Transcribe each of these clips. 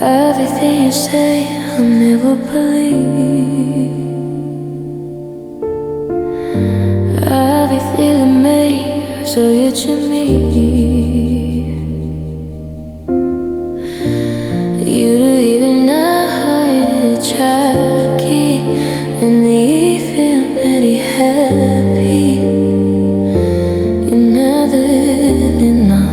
Everything you say, I'll never believe. Every feeling made, so you to me. You don't even know how to track it, and you feel pretty happy. You're never enough.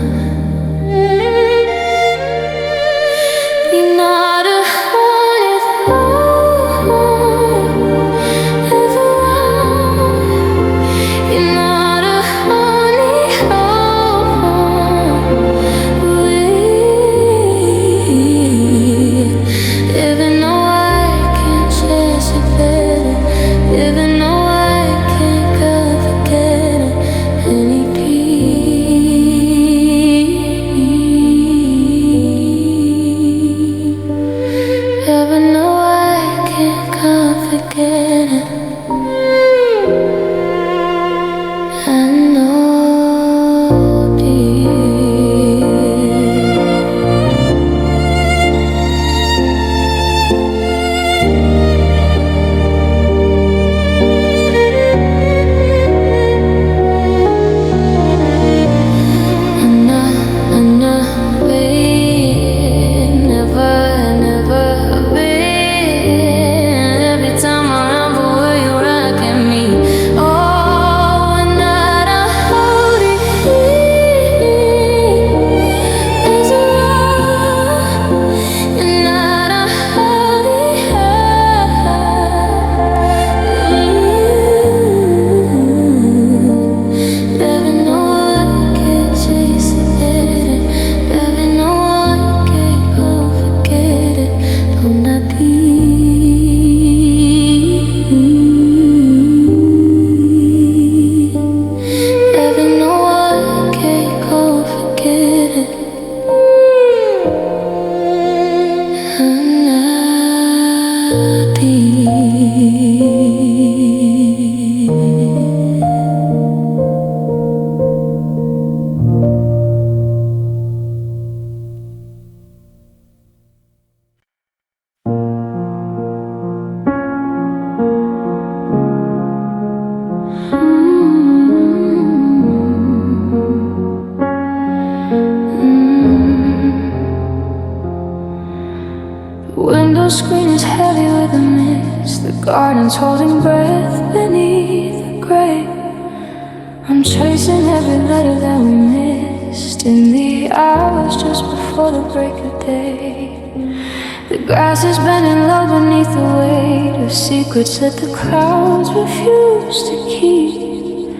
Screen is heavy with a mist. The garden's holding breath beneath the gray. I'm tracing every letter that we missed in the hours just before the break of day. The grass is bending low beneath the weight of secrets that the clouds refuse to keep.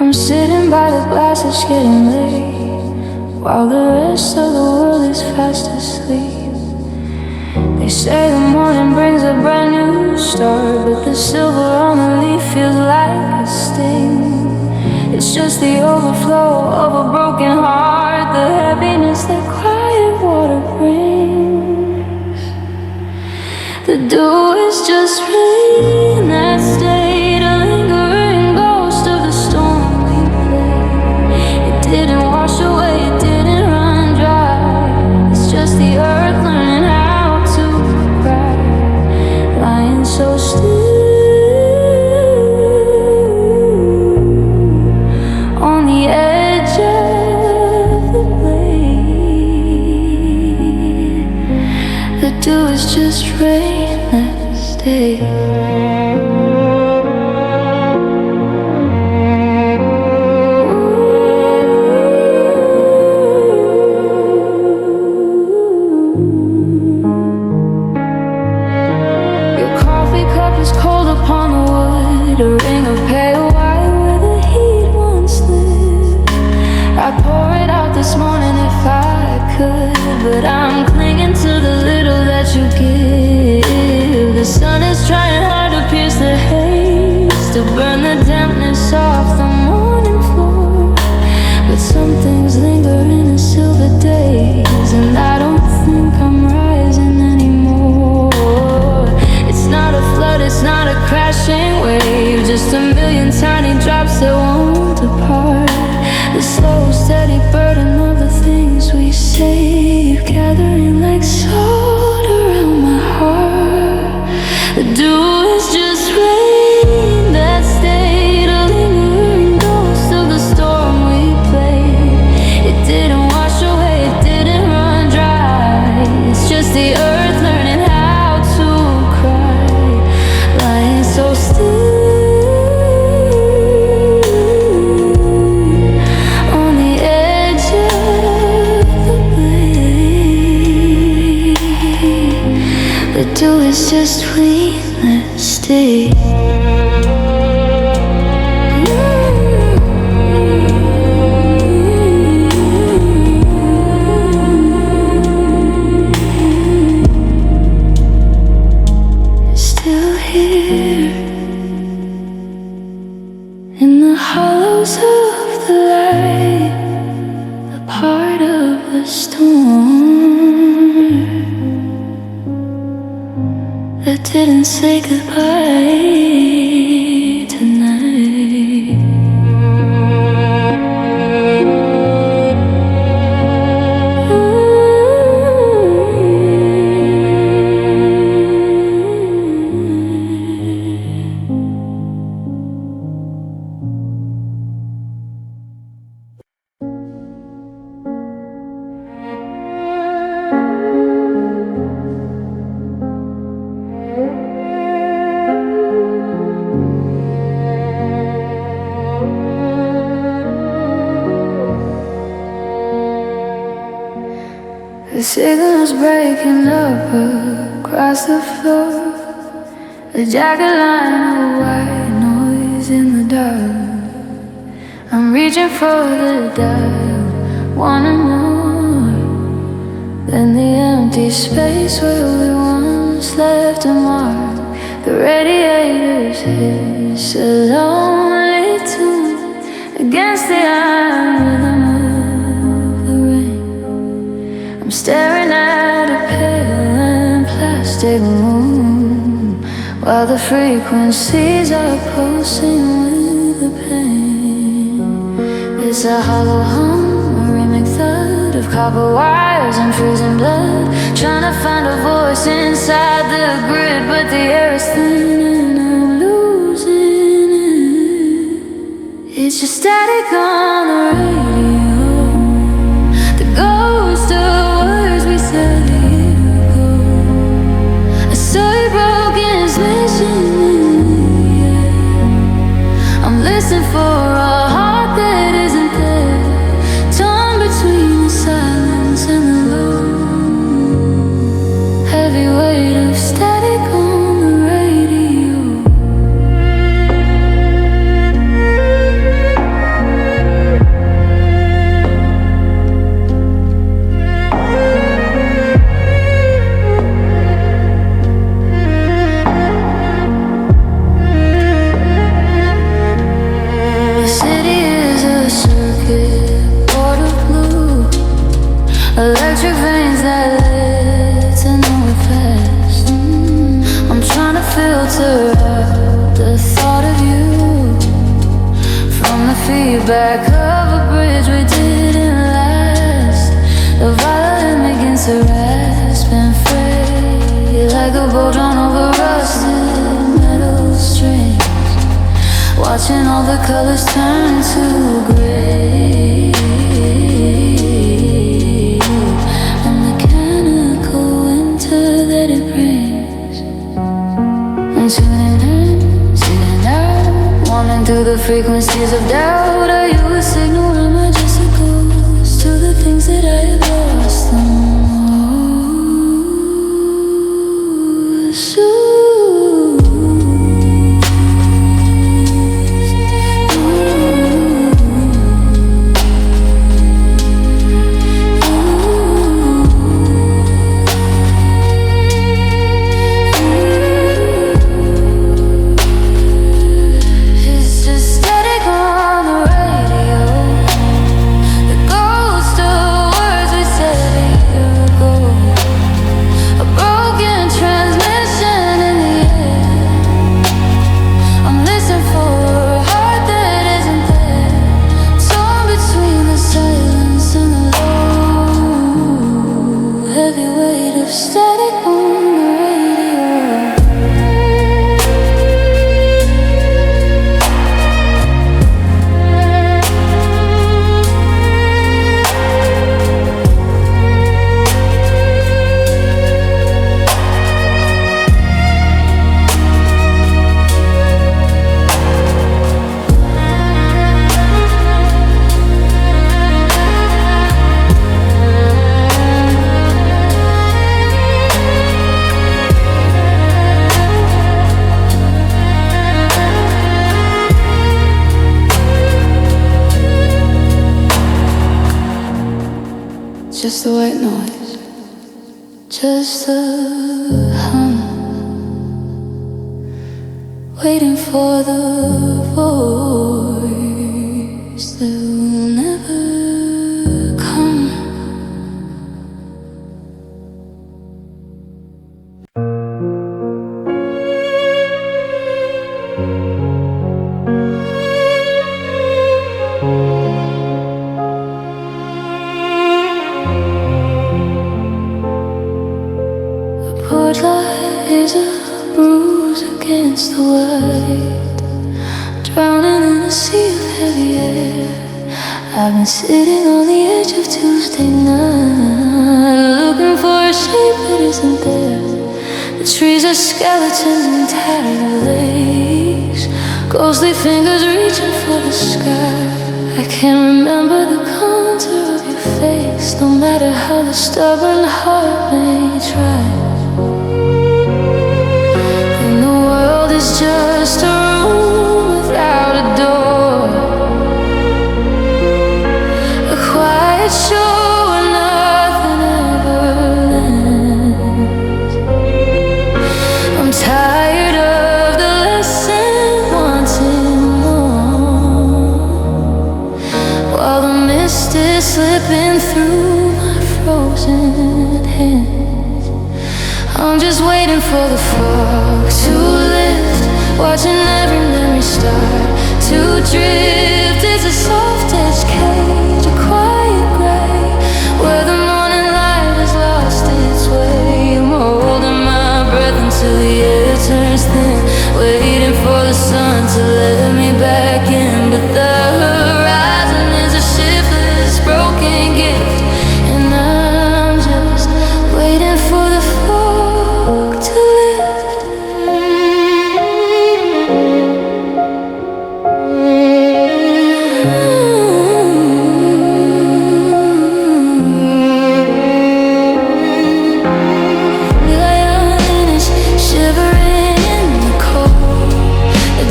I'm sitting by the glass, it's getting late, while the rest of the world is fast asleep. They say the morning brings a brand new start, but the silver on the leaf feels like a sting. It's just the overflow of a broken heart, the heaviness that quiet water brings. The dew is just rain that stayed, a lingering ghost of the storm we played. It didn't wash away, it didn't run dry. It's just the earth learning how so still on the edge of the blade. The dew is just rain that stays. A ring of pale white where the heat once lived. I'd pour it out this morning if I could, but I'm clinging to the little that you give. The sun is trying hard to pierce the haze, to burn the dampness off the morning floor. But some things linger in the silver days, and I don't think I'm rising anymore. It's not a flood, it's not a crashing wave, just a million tiny drops that won't depart. The slow, steady burden of the things we save, gathering like salt. to do is just let's stay. Still here in the hollows of the light, a part of the storm that didn't say goodbye tonight. The signal's breaking up across the floor, a jagged line of white noise in the dark. I'm reaching for the dial, wanting more than the empty space where we once left a mark. The radiators hiss a lonely tune against the iron rhythm of the rain. I'm staring at a pale and plastic moon, while the frequencies are pulsing with the pain. It's a hollow hum, a rhythmic thud of copper wires and freezing blood, trying to find a voice inside the grid, but the air is thin and I'm losing it. It's just static on the radio, the ghost of words we said a year ago. I saw your broken transmission in the air. I'm listening for a heart that isn't there, torn between the silence and the low. Heavy weight of static on the radio. The city is a circuit board of blue, electric veins that lit to know it fast. I'm trying to filter out the thought of you from the feedback of a bridge we didn't last. The violin begins to rasp and fray like a bow drawn over rusted metal strings, watching all the colors turn to gray. The mechanical winter that it brings. I'm tuning in, sitting out, wandering through the frequencies of doubt. Are you a signal? Am I just a ghost to the things that I have lost the most? It's just static on the radio, the ghost of words we said a year ago. A broken transmission in the air. I'm listening for a heart that isn't there, torn between the silence and the low. Heavy weight of static on the radio. just the white noise, just the hum, waiting for the voice that will never come. Is a bruise against the white, drowning in a sea of heavy air. I've been sitting on the edge of Tuesday night, looking for a shape that isn't there. The trees are skeletons and tattered legs, ghostly fingers reaching for the sky. I can't remember the contour of your face, no matter how the stubborn heart may try. It's just a room without a door, a quiet show where nothing ever ends. I'm tired of the lesson, wanting more, while the mist is slipping through my frozen hands. I'm just waiting for the fog to lift, watching every memory start to drift. It's a soft-edged cage, a quiet gray, where the morning light has lost its way. I'm holding my breath until the air turns thin, waiting for the sun to let me back in. But the horizon is a shiftless, broken gift, and I'm just waiting for the fog to lift.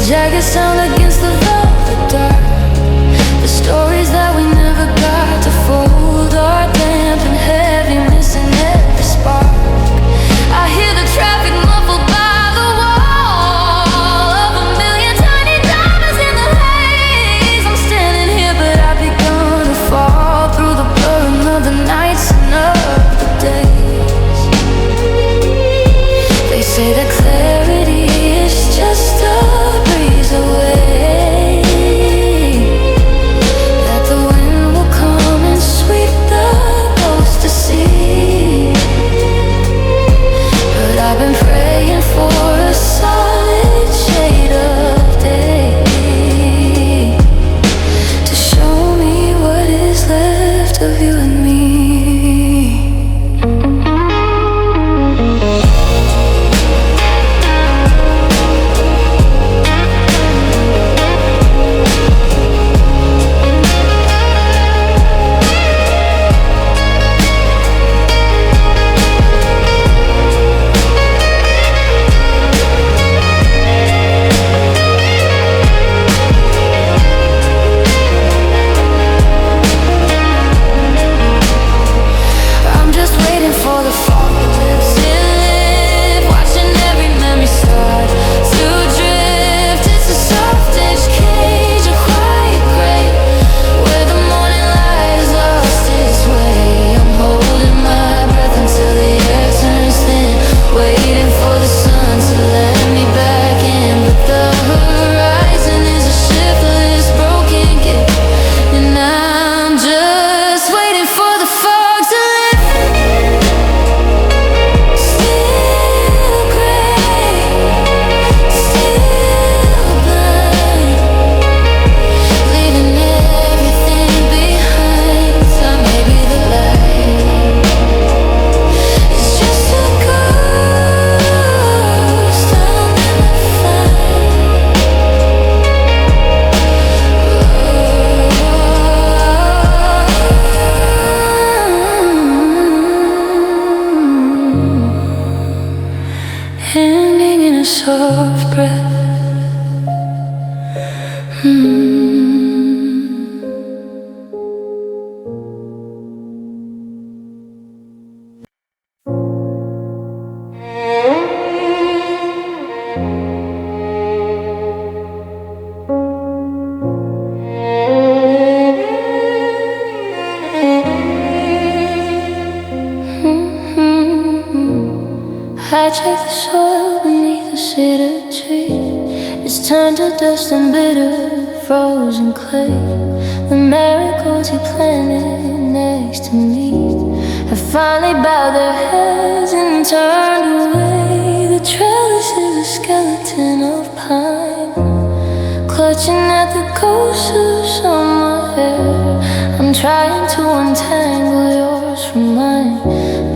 Jagged sound against the velvet dark. The stories that we never got to fold are damp and heavy, missing every spark. I hear the traffic muffled by the wall of a million tiny diamonds in the haze. I'm standing here, but I've begun to fall through the blurring of the nights and of the days. They say that clarity is just a breeze away, that the wind will come and sweep the ghost to sea. But I've been praying for a solid shade of day to show me what is left of you and me. I'm just waiting for the fall to live, watching every memory start to drift. It's a soft-edged cage, a quiet grave, where the morning light has lost its way. I'm holding my breath until the air turns thin, waiting for the sun to let me back in. But the horizon is a shiftless, broken gift, and I'm just waiting for the fog to lift. Still gray, still blind, leaving everything behind. So maybe the light is just a ghost I'll never find. Hanging in a soft breath. I check the soil beneath the cedar tree. It's turned to dust and bitter, frozen clay. The marigolds you planted next to me have finally bowed their heads and turned away. The trellis is a skeleton of pine, clutching at the ghost of summer hair. I'm trying to untangle yours from mine,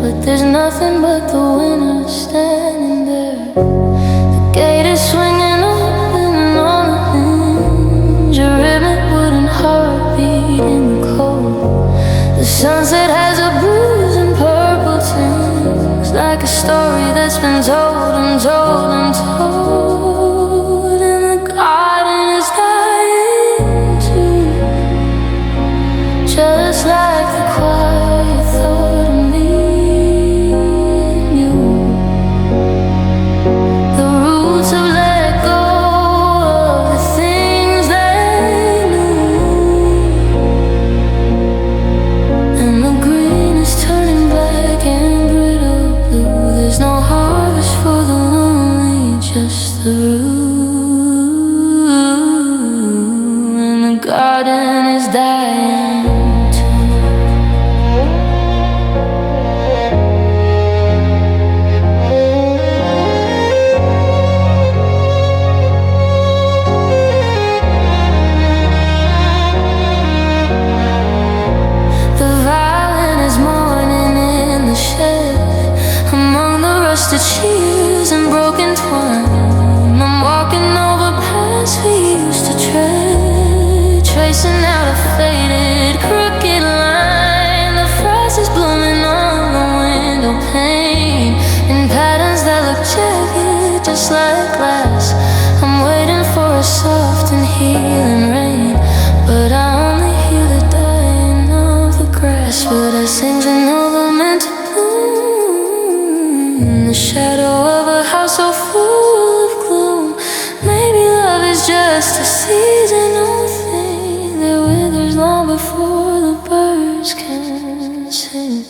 but there's nothing but the winter standing there. The gate is swinging open on a hinge, a ribbon wooden heartbeat in the cold. The sunset has a bruise and purple tinge, like a story that's been told and told and told. And the garden is dying too, just like the quiet thought of me and you. The roots have let go of the things they knew, and the green is turning black and brittle blue. There's no harvest for the lonely, just the root, and the garden is dying. The cheers and broken twine, I'm walking over paths we used to tread, tracing out a faded, crooked line. The frost is blooming on the window pane in patterns that look jagged, just like glass. I'm waiting for a soft and healing rain, but I only hear the dying of the grass. But as things are never meant to bloom, the shadow of a house so full of gloom. Maybe love is just a seasonal thing that withers long before the birds can sing.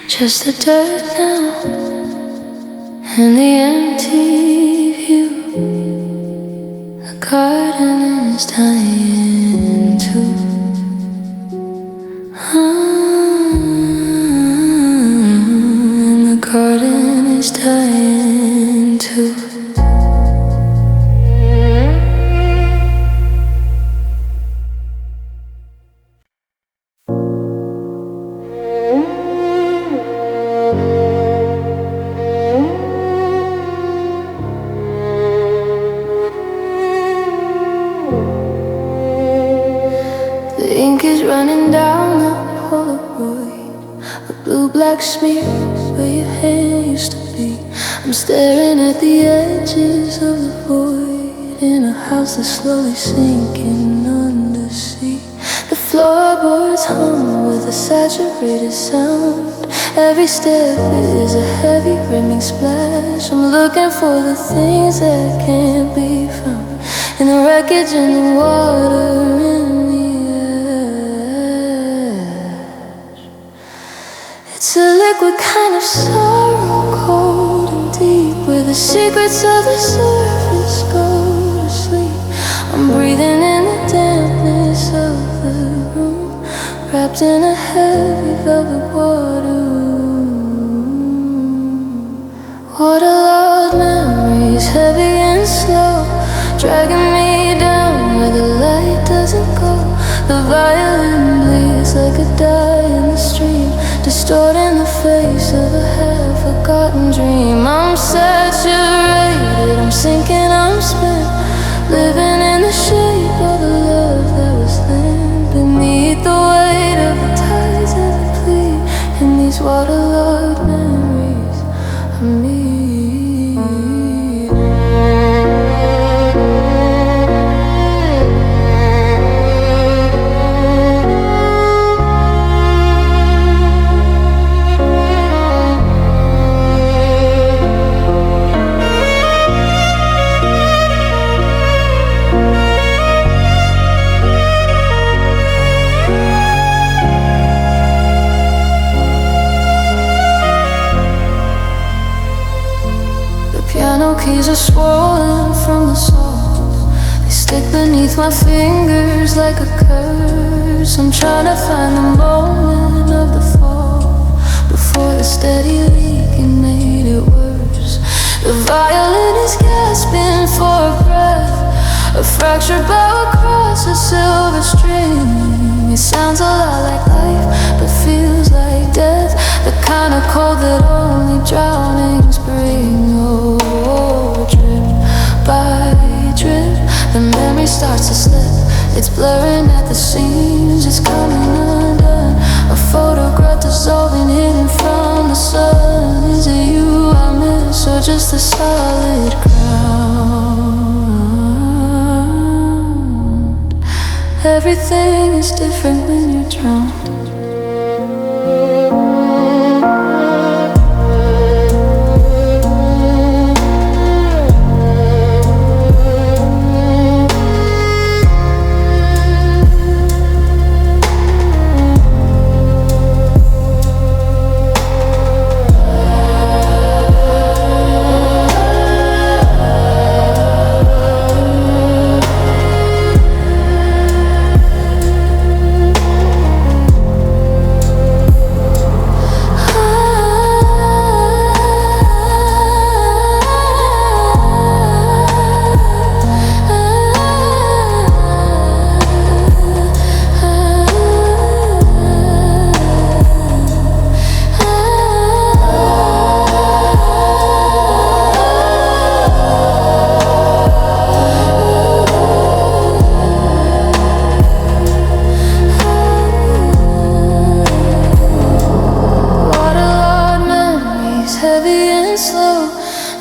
Just the dirt now and the empty view. The garden is dying too. And the garden is dying too. ink is running down the Polaroid, a blue-black smear where your hand used to be. I'm staring at the edges of the void in a house that's slowly sinking under sea. The floorboards hum with a saturated sound. Every step is a heavy rimming splash. I'm looking for the things that can't be found in the wreckage, in the water, in the ash. It's a liquid kind of sorrow, cold and deep, where the secrets of the surface go to sleep. I'm breathing in the dampness of the room, wrapped in a heavy velvet water. Waterlogged memories, heavy and slow, dragging me down where the light doesn't go. The violin bleeds like a die in the stream, distorting the face of a half-forgotten dream. I'm saturated, I'm sinking, I'm spent, living in the shape of the love that was then, beneath the weight of the tides and the plea in these waterlogged memories of me. Keys are swollen from the salt. They stick beneath my fingers like a curse. I'm trying to find the moment of the fall before the steady leaking made it worse. The violin is gasping for a breath, a fractured bow across a silver string. It sounds a lot like life, but feels like death, the kind of cold that only drownings bring. Oh, drip by drip, the memory starts to slip. It's blurring at the seams, it's coming undone. A photograph dissolving, hidden from the sun. Is it you I miss, or just the solid ground? Everything is different when you're drowned.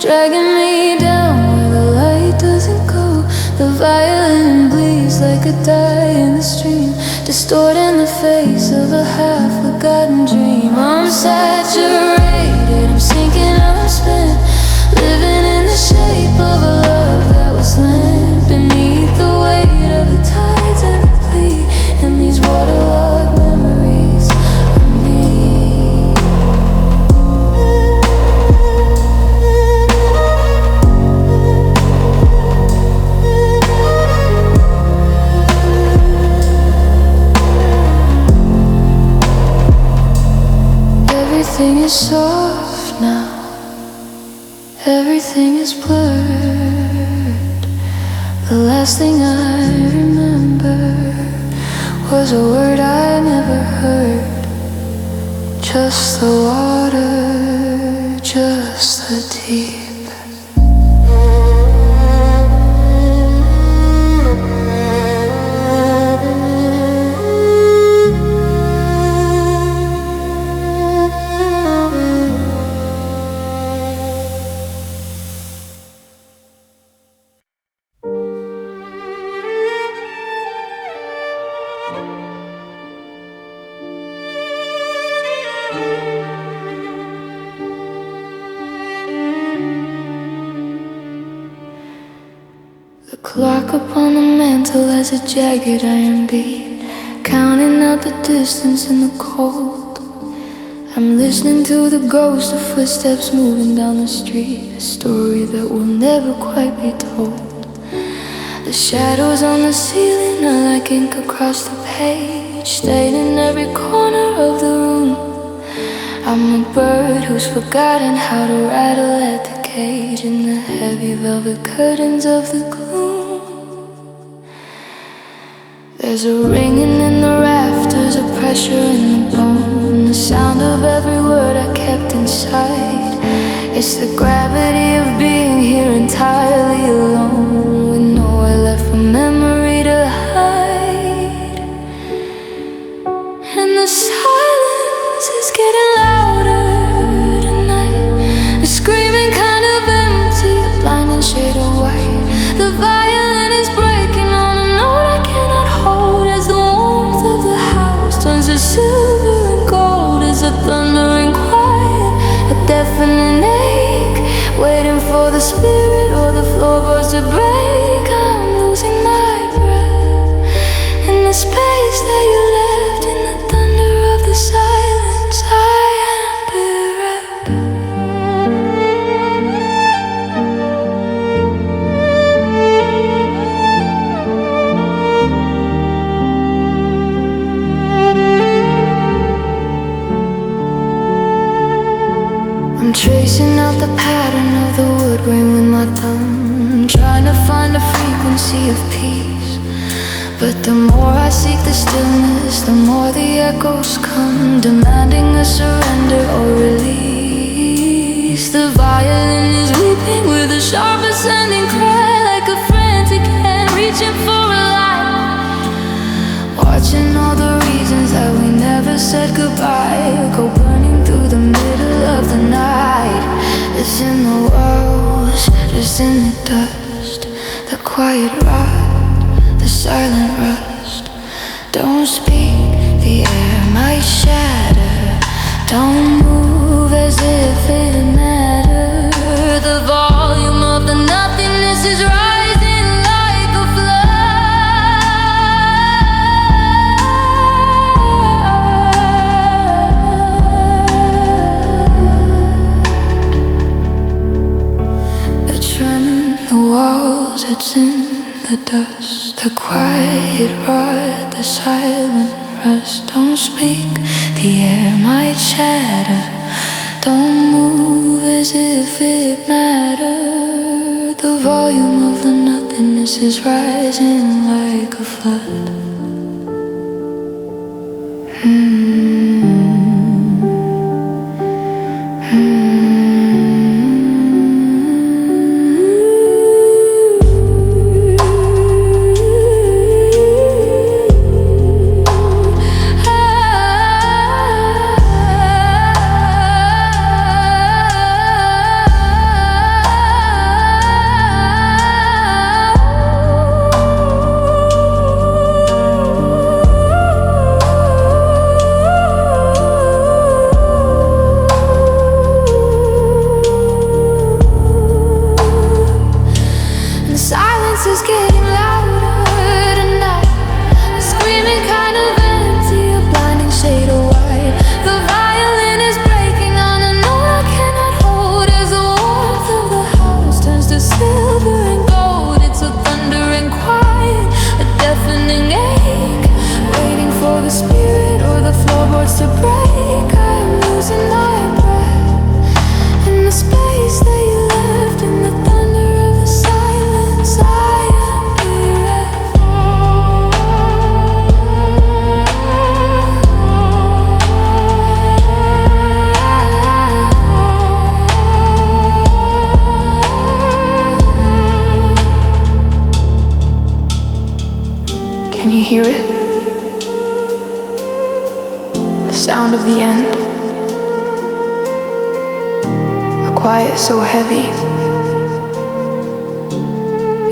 Dragging me down where the light doesn't go. The violin bleeds like a die in the stream, distorting the face of a half-forgotten dream. I'm saturated, I'm sinking, I'm spent, living in the shape of a love that was lent, beneath the weight of the tides and the plea in these waterlogged memories of me. Everything is soft now, everything is blurred. The last thing I remember was a word I never heard. Just the water, just the deep. gentle as a jagged iron beat, counting out the distance in the cold. I'm listening to the ghost of footsteps moving down the street, a story that will never quite be told. The shadows on the ceiling are like ink across the page, stained in every corner of the room. I'm a bird who's forgotten how to rattle at the cage in the heavy velvet curtains of the gloom. There's a ringing in the rafters, a pressure in the bone, the sound of every word I kept inside. It's the gravity of being here entirely alone, with nowhere left for memory to hide. And the silence is getting louder tonight, a screaming kind of empty, a blinding shade of white. The violin is breaking on a note I cannot hold, as the warmth of the house turns to silver and gold. As a thundering quiet, a deafening ache, waiting for the spirit or the floorboards to break. I'm losing my breath in the space that you left, in the thunder of the silence. I am bereft. I'm tracing out the pattern of the wood grain with my thumb, trying to find a frequency of peace. But the more I seek the stillness, the more the echoes come, demanding a surrender or release. The violin is weeping with a sharp ascending cry, like a frantic hand reaching for a light. Watching all the reasons that we never said goodbye go burning through the middle of the night. It's in the walls, just in the dust, the quiet rot, the silent rust. Don't speak, the air might shatter. Don't move as if it mattered. The volume of the nothingness is rising like a flood. A tremor in the walls, it's in the dust, the quiet rot, the silent rust. Don't speak, the air might shatter. Don't move as if it mattered. The volume of the nothingness is rising like a flood. Can you hear it? The sound of the end. A quiet so heavy,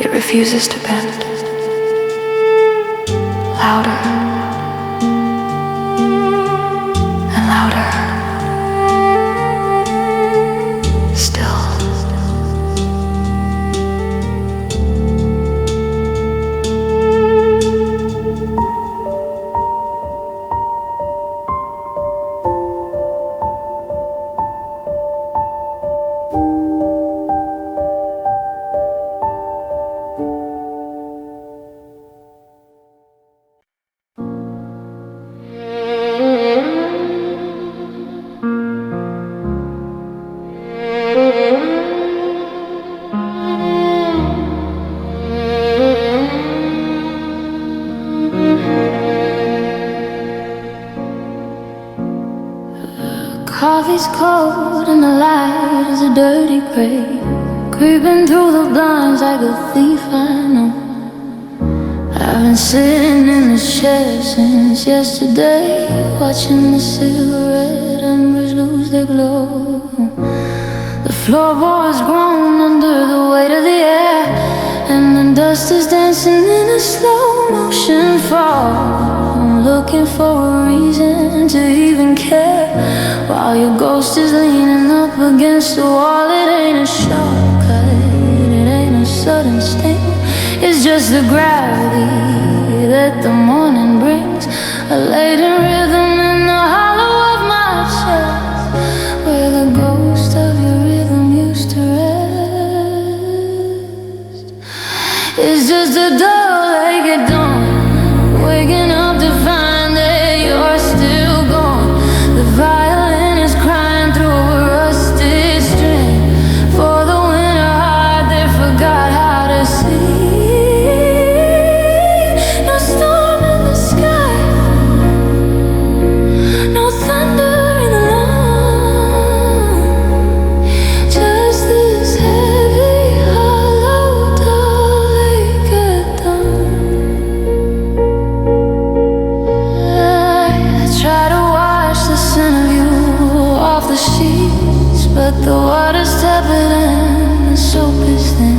it refuses to bend. Louder and louder. Still. coffee's cold and the light is a dirty gray, creeping through the blinds like a thief I know. I've been sitting in the shed since yesterday, watching the cigarette embers lose their glow. The floorboards groan under the weight of the air, and the dust is dancing in a slow motion fall. I'm looking for a reason to even care, while your ghost is leaning up against the wall. It ain't a shortcut, it ain't a sudden sting, it's just the gravity that the morning brings, a laden rhythm in the hollow of my chest, where the ghost of your rhythm used to rest. It's just a dull-legged dawn, waking up to find that you're still gone. The violin is crying through a rusted string, for the winter heart that forgot how to sing. No storm in the sky, no thunder in the lawn, just this heavy, hollow, dull-legged dawn. I try to wash the scent of you off the sheets, but the water's tepid and the soap is thin.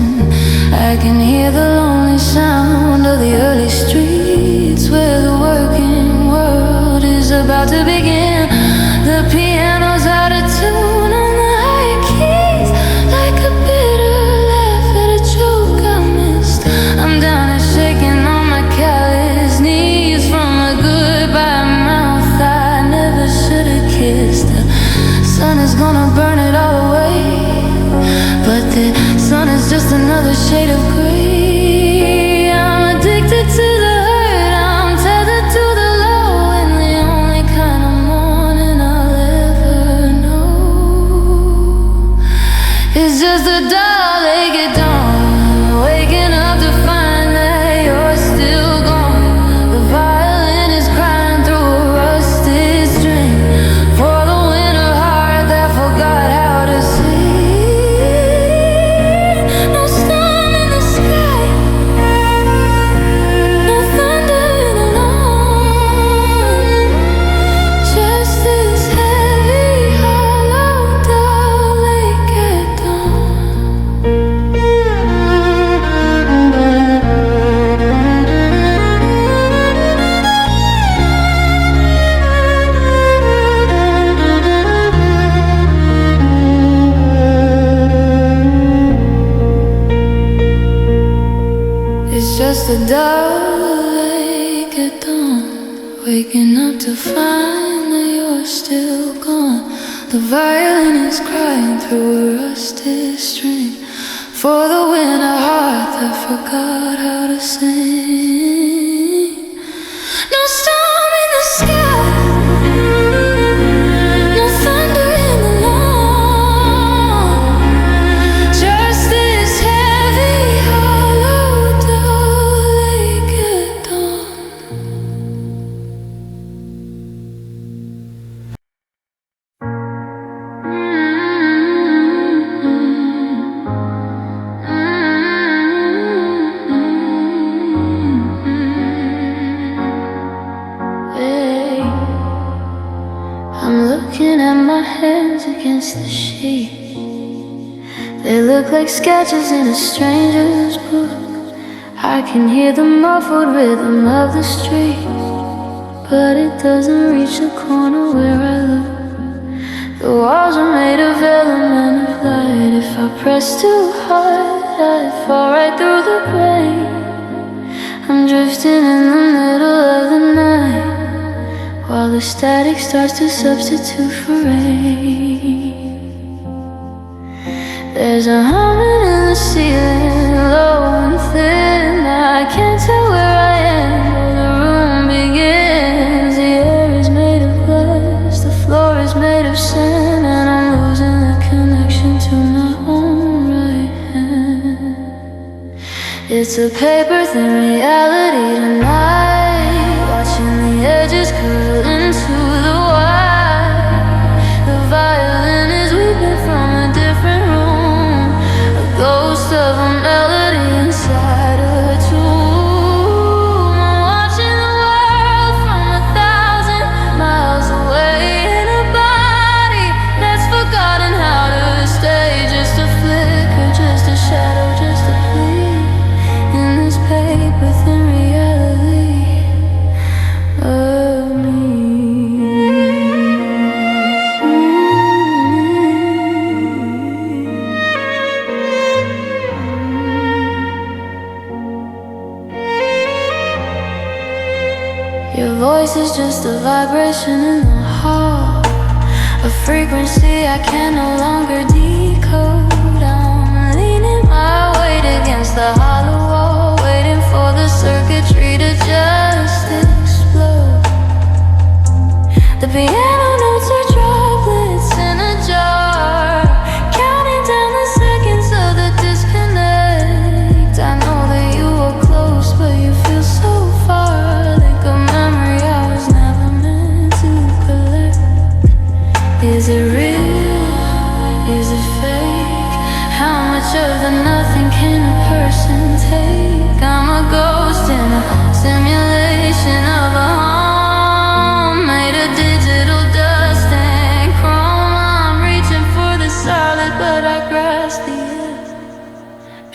I can hear the lonely sound of the early streets, where the working world is about to begin. The piano's out of tune on the high keys, like a bitter laugh at a joke I missed. I'm down and shaking on my callous knees from a goodbye mouth I never should have kissed. The sun is gonna burn it all away, but the sun is just another shade of gray. I'm addicted to the hurt, I'm tethered to the low, and the only kind of morning I'll ever know is just a dull-legged dawn, waking up to find that you're still gone. The violin is crying through a rusted string, for the winter heart that forgot how to sing. No storm in the sky, no thunder in the lawn, just this heavy, hollow, dull-legged dawn. It's just a dull-legged dawn, waking up to find that you're still gone. The violin is crying through a rusted string, for the winter heart that forgot how to sing. No storm in the sky, no thunder in the lawn, just this heavy, hollow, dull-legged dawn. Hey, I'm looking at my hands against the sheet. They look like sketches in a stranger's book. I can hear the muffled rhythm of the street, but it doesn't reach the corner where I look. The walls are made of element of light. If I press too hard, I'd fall right through the grain. I'm drifting in the middle of the night, while the static starts to substitute for rain. There's a humming in the ceiling, low and thin. I can't tell where I am, where the room begins. The air is made of glass, the floor is made of sand, and I'm losing the connection to my own right hand. It's a paper-thin reality tonight, watching the edges curl into the white. The violin Your voice is just a vibration in the heart, a frequency I can no longer decode. I'm leaning my weight against the hollow wall, waiting for the circuitry to just explode. The piano notes are droplets in a jar, counting down the seconds of the disconnect. I know that you were close, but you feel so far, like a memory I was never meant to collect. Is it real? Is it fake? How much of the nothing can a person take? I'm a ghost in a simulation of a home made of digital dust and chrome. I'm reaching for the solid, but I grasp the edge,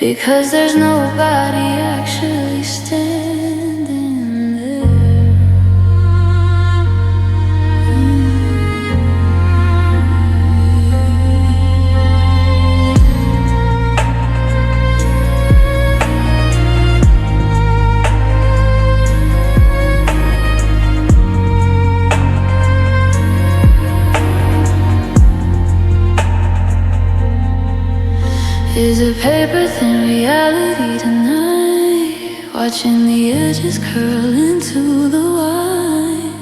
because there's nobody actually standing there. Is it paper thin reality tonight? Watching the edges curl into the wine.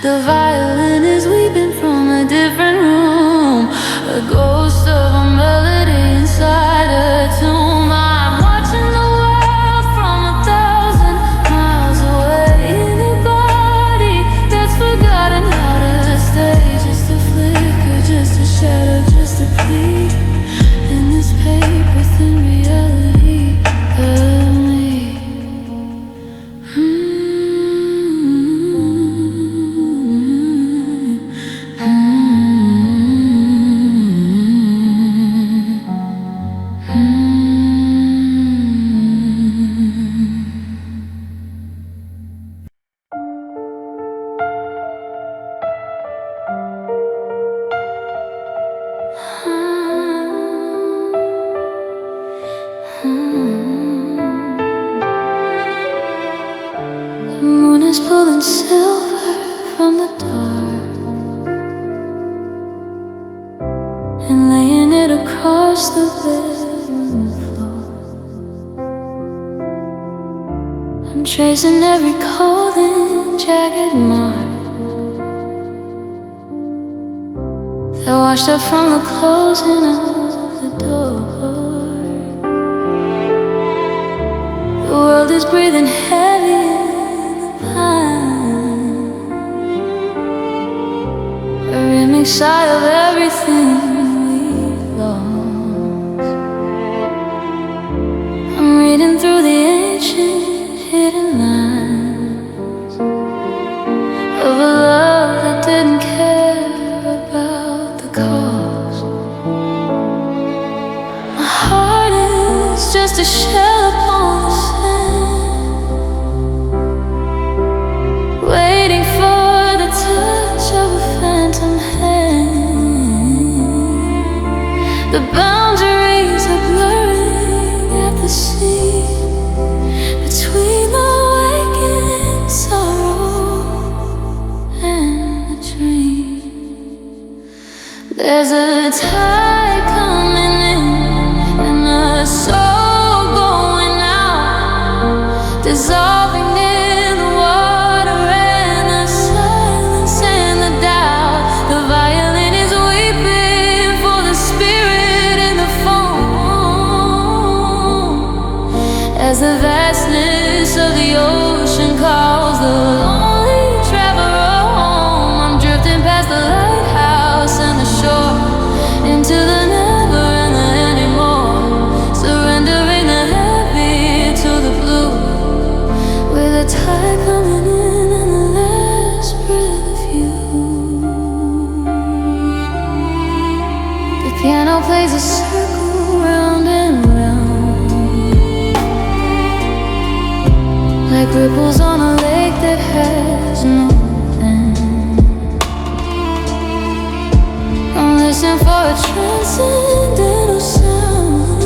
The violin is weeping from a different room, a ghost of a melody inside a tomb. I'm watching the world from 1,000 miles away, in a body that's forgotten how to stay. Just a flicker, just a shadow, just a plea in this paper thin reality of me. The moon is pulling silver from the dark and laying it across the bedroom floor. I'm tracing every cold and jagged mark that washed up from the closing of the door. The world is breathing heavy in the pine, a remix sigh of everything we've lost. I'm reading through the ancient hidden lines of a love that didn't care about the cost. My heart is just a shell upon the sand, waiting for the touch of a phantom hand. The boundaries are blurring at the seam between the waking sorrow and the dream. There's a tide coming in and a soul going out, dissolving in the water and the silence and the doubt. The violin is weeping for the spirit in the foam, as the vastness of the ocean calls the lonely traveler home. I'm drifting past the lighthouse and the shore, into the never and the anymore, surrendering the heavy to the blue, with a tide coming in and the last breath of you. The piano plays a circle round and round, like ripples on a lake that has no end. I'm listening for a transcendental sound,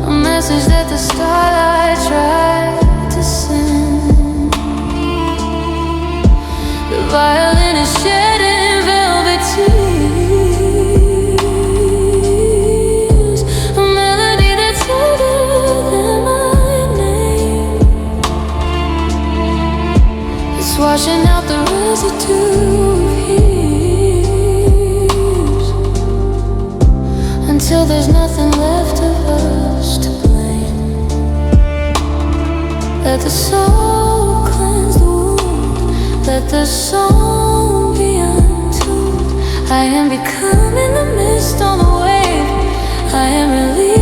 a message that the starlight tried to send. washing out the residue of years, until there's nothing left of us to blame. Let the soul cleanse the wound, let the song be untuned. I am becoming the mist on the wave, I am released.